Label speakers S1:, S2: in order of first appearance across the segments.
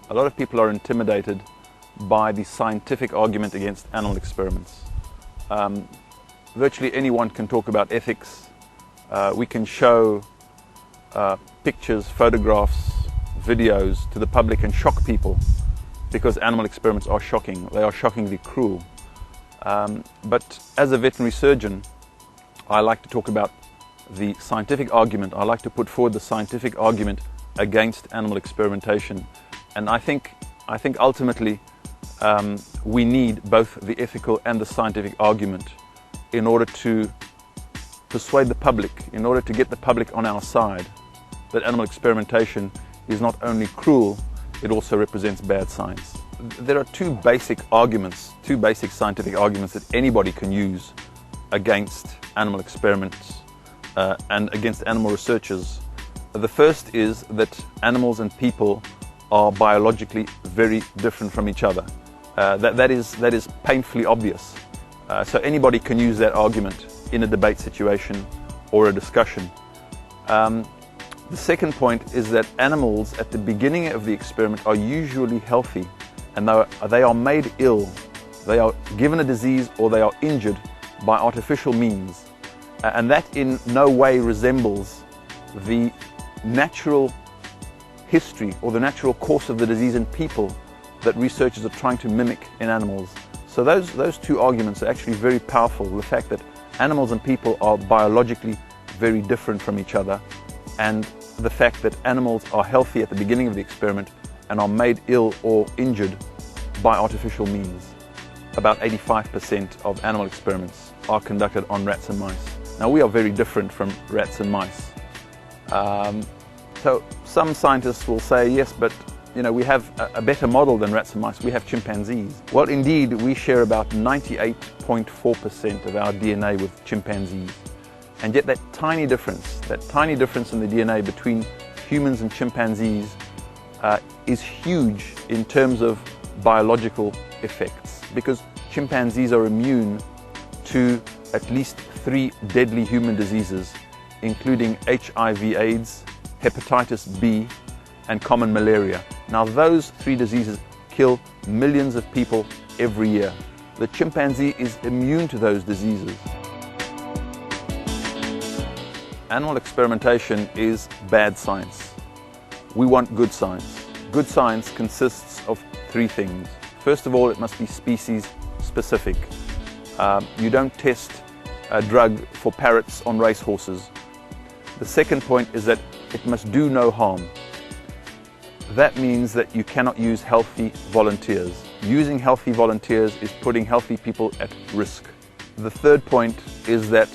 S1: A lot of people are intimidated by the scientific argument against animal experiments. Virtually anyone can talk about ethics. We can show pictures, photographs, videos to the public and shock people because animal experiments are shocking. They are shockingly cruel. But as a veterinary surgeon, I like to talk about the scientific argument. I like to put forward the scientific argument against animal experimentation. And I think ultimately we need both the ethical and the scientific argument in order to persuade the public, in order to get the public on our side, that animal experimentation is not only cruel, it also represents bad science. There are two basic scientific arguments that anybody can use against animal experiments and against animal researchers. The first is that animals and people are biologically very different from each other. That is painfully obvious. So anybody can use that argument in a debate situation or a discussion. The second point is that animals at the beginning of the experiment are usually healthy, and they are made ill. They are given a disease or they are injured by artificial means. And that in no way resembles the natural history or the natural course of the disease in people that researchers are trying to mimic in animals. So those two arguments are actually very powerful. The fact that animals and people are biologically very different from each other, and the fact that animals are healthy at the beginning of the experiment and are made ill or injured by artificial means. About 85% of animal experiments are conducted on rats and mice. Now, we are very different from rats and mice. So some scientists will say, yes, but we have a better model than rats and mice. We have chimpanzees. Well, indeed, we share about 98.4% of our DNA with chimpanzees. And yet that tiny difference in the DNA between humans and chimpanzees is huge in terms of biological effects, because chimpanzees are immune to at least 3 deadly human diseases, including HIV/AIDS, hepatitis B, and common malaria. Now, those 3 diseases kill millions of people every year. The chimpanzee is immune to those diseases. Animal experimentation is bad science. We want good science. Good science consists of 3 things. First of all, it must be species specific. You don't test a drug for parrots on racehorses. The second point is that it must do no harm. That means that you cannot use healthy volunteers. Using healthy volunteers is putting healthy people at risk. The third point is that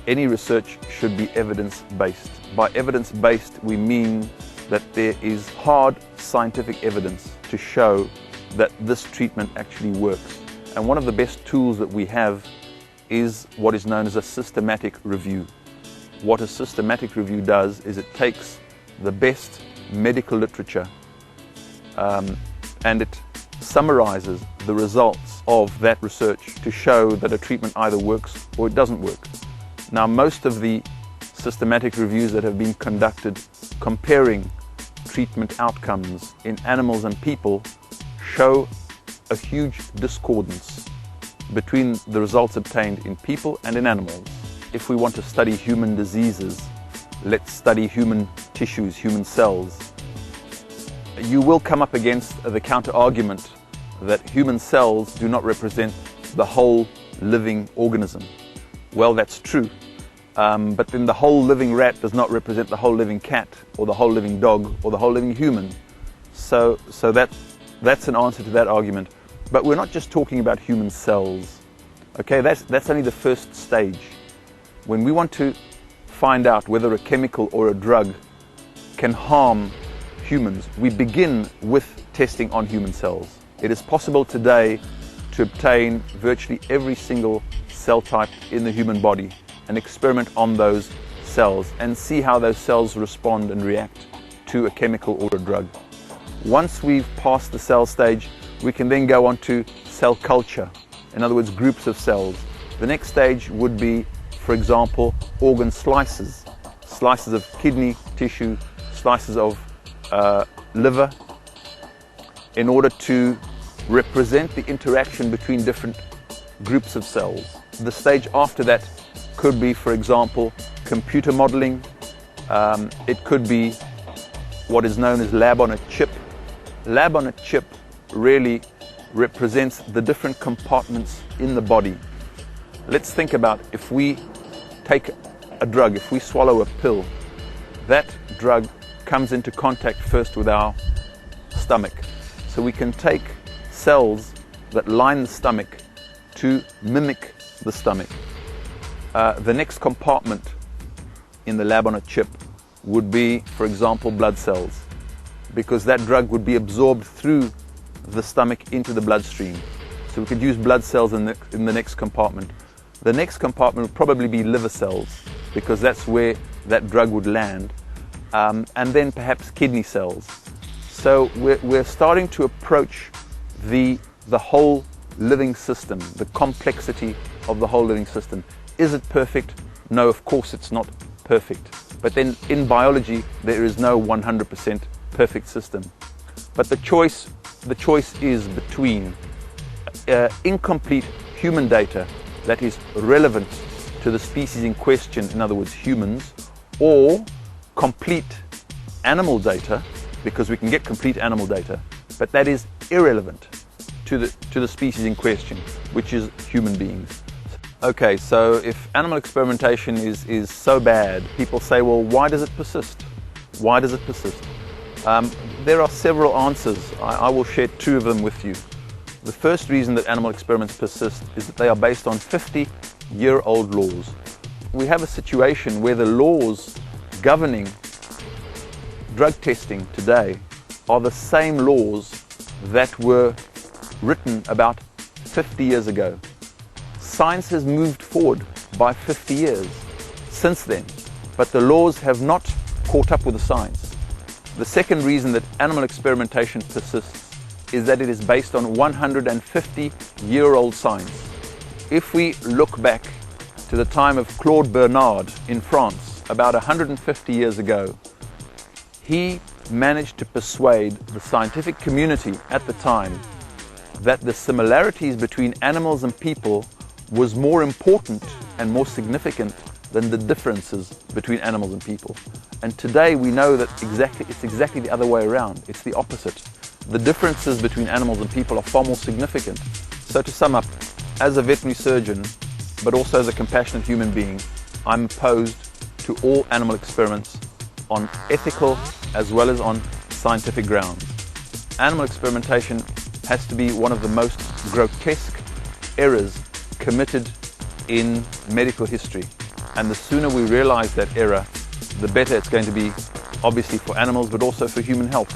S1: any research should be evidence-based. By evidence-based, we mean that there is hard scientific evidence to show that this treatment actually works. And one of the best tools that we have is what is known as a systematic review. What a systematic review does is it takes the best medical literature and it summarizes the results of that research to show that a treatment either works or it doesn't work. Now, most of the systematic reviews that have been conducted comparing treatment outcomes in animals and people show a huge discordance between the results obtained in people and in animals. If we want to study human diseases, let's study human tissues, human cells. You will come up against the counter-argument that human cells do not represent the whole living organism. Well, that's true, but then the whole living rat does not represent the whole living cat or the whole living dog or the whole living human. So that's an answer to that argument. But we're not just talking about human cells. Okay, that's only the first stage. When we want to find out whether a chemical or a drug can harm humans, we begin with testing on human cells. It is possible today to obtain virtually every single cell type in the human body and experiment on those cells and see how those cells respond and react to a chemical or a drug. Once we've passed the cell stage, we can then go on to cell culture, in other words, groups of cells. The next stage would be, for example, organ slices of kidney tissue, slices of liver, in order to represent the interaction between different groups of cells. The stage after that could be, for example, computer modeling. It could be what is known as lab on a chip. Lab on a chip really represents the different compartments in the body. Let's think about if we take a drug, if we swallow a pill, that drug comes into contact first with our stomach. So we can take cells that line the stomach to mimic the stomach. The next compartment in the lab on a chip would be, for example, blood cells, because that drug would be absorbed through the stomach into the bloodstream. So we could use blood cells in the next compartment. The next compartment would probably be liver cells, because that's where that drug would land, and then perhaps kidney cells. So we're starting to approach the whole living system, the complexity of the whole living system. Is it perfect? No, of course it's not perfect. But then in biology, there is no 100% perfect system. But the choice is between incomplete human data that is relevant to the species in question, in other words, humans, or complete animal data, because we can get complete animal data, but that is irrelevant to the species in question, which is human beings. Okay, so if animal experimentation is so bad, people say, well, why does it persist? Why does it persist? There are several answers. I will share two of them with you. The first reason that animal experiments persist is that they are based on 50-year-old laws. We have a situation where the laws governing drug testing today are the same laws that were written about 50 years ago. Science has moved forward by 50 years since then, but the laws have not caught up with the science. The second reason that animal experimentation persists is that it is based on 150-year-old science. If we look back to the time of Claude Bernard in France, about 150 years ago, he managed to persuade the scientific community at the time that the similarities between animals and people was more important and more significant than the differences between animals and people. And today we know that it's exactly the other way around. It's the opposite. The differences between animals and people are far more significant. So to sum up, as a veterinary surgeon, but also as a compassionate human being, I'm opposed to all animal experiments on ethical as well as on scientific grounds. Animal experimentation has to be one of the most grotesque errors committed in medical history. And the sooner we realize that error, the better it's going to be, obviously for animals, but also for human health.